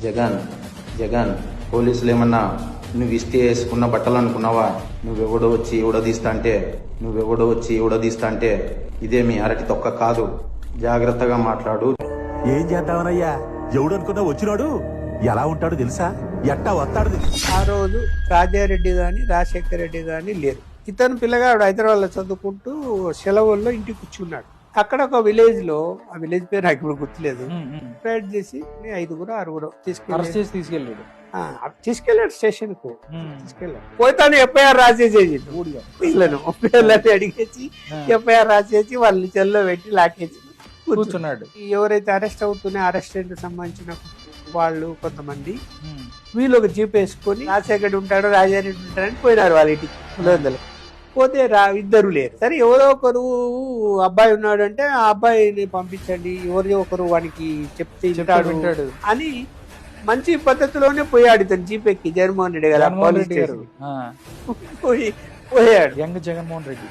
జగన్ జగన్ పోలీసులు ఏమన్నా నువ్వు ఇస్తే వేసుకున్న బట్టలు అనుకున్నావా? నువ్వెవడో వచ్చి ఊడదీస్తా అంటే ఇదే మీ అరటి తొక్క కాదు. జాగ్రత్తగా మాట్లాడు. ఏం చేద్దామనయ్యా, ఎవడు అనుకున్నా వచ్చినాడు ఎలా ఉంటాడు తెలుసా, ఎట్టా వస్తాడు తెలుసా. ఆ రోజు రాజారెడ్డి గాని రాజశేఖర రెడ్డి గాని లేరు. ఇతను పిల్లగాడు హైదరాబాద్ లో చదువుకుంటూ సెలవుల్లో ఇంటికి కూర్చున్నాడు. అక్కడ ఒక విలేజ్ లో, ఆ విలేజ్ పేరు నాకు ఇప్పుడు గుర్తులేదు, రైడ్ చేసి 5-6 తీసుకెళ్ళాడు స్టేషన్ కు. తీసుకెళ్ళాడు పోతాను ఎఫ్ఐఆర్ రాసేసేది ఊళ్ళో పిల్లను పిల్లల్ని అడిగేసి ఎఫ్ఐఆర్ రాసేసి వాళ్ళని చెల్లో పెట్టి లాకేసి కూర్చున్నాడు. ఎవరైతే అరెస్ట్ అవుతున్నాయో అరెస్టెంట్ సంబంధించిన వాళ్ళు కొంతమంది వీళ్ళు ఒక జీప్ వేసుకొని రాజశేఖర్ ఉంటాడు రాజారెడ్డి ఉంటాడని పోయినారు వాళ్ళ ఇంటికి. పులివెందులు పోతే ఇద్దరు లేరు. సరే ఎవరో ఒకరు అబ్బాయి ఉన్నాడు అంటే ఆ అబ్బాయిని పంపించండి, ఎవరో ఒకరు వానికి చెప్తే వింటాడు అని మంచి పద్ధతిలోనే పోయాడు ఇతను జీప్ ఎక్కి. జగన్మోహన్ రెడ్డి గారు పోయాడు జగన్మోహన్ రెడ్డి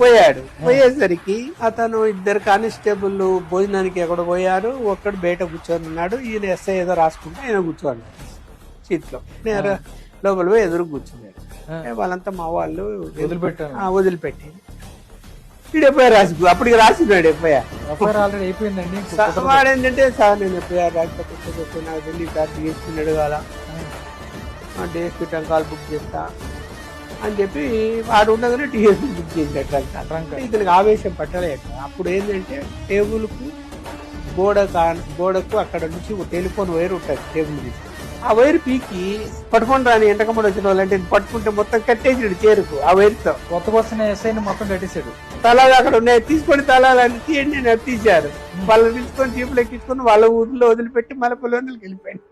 పోయాడు. పోయేసరికి అతను 2 కానిస్టేబుల్ భోజనానికి ఎక్కడ పోయారు, ఒక్కడు బయట కూర్చొని ఉన్నాడు. ఈయన ఎస్ఐ ఏదో రాసుకుంటే ఆయన కూర్చోండి సీట్లో, నేను లోపల పోయి ఎదురు కూర్చున్నాడు. వాళ్ళంతా మా వాళ్ళు వదిలిపెట్టి ఎఫ్ఐఆర్ అప్పటికి రాసినాడు. ఎఫ్ఐఆర్ ఆల్రెడీ అయిపోయిందండి. వాడు ఏంటంటే సార్ నేను ఎఫ్ఐఆర్ రాకపోతే నాకు తెలియదు సార్, డిఎస్పీని అడగాల, డిఎస్పీ టంకాలు బుక్ చేస్తా అని చెప్పి వాడు ఉండగానే డిఎస్పీ బుక్ చేసినట్టు. ఇతనికి ఆవేశం పట్టలేదు. అప్పుడు ఏంటంటే టేబుల్కు గోడకు అక్కడ నుంచి టెలిఫోన్ వైర్ ఉంటుంది టేబుల్ తీసి, ఆ వైర్ పీకి పట్టుకొని రాని ఎంటకమ్మడి వచ్చిన వాళ్ళంటే పట్టుకుంటే మొత్తం కట్టేసాడు చేరుకు. ఆ వైర్తో కొత్త వస్తున్న ఎస్ఐని మొత్తం కట్టేశాడు. తలాలు అక్కడ ఉన్నాయి, తీసుకొని తలాలని తీయండి అని తీశారు. వాళ్ళని తీసుకొని జీపులు ఎక్కించుకొని వాళ్ళ ఊర్లో వదిలిపెట్టి మళ్ళీ పొలంలోకి వెళ్ళిపోయాడు.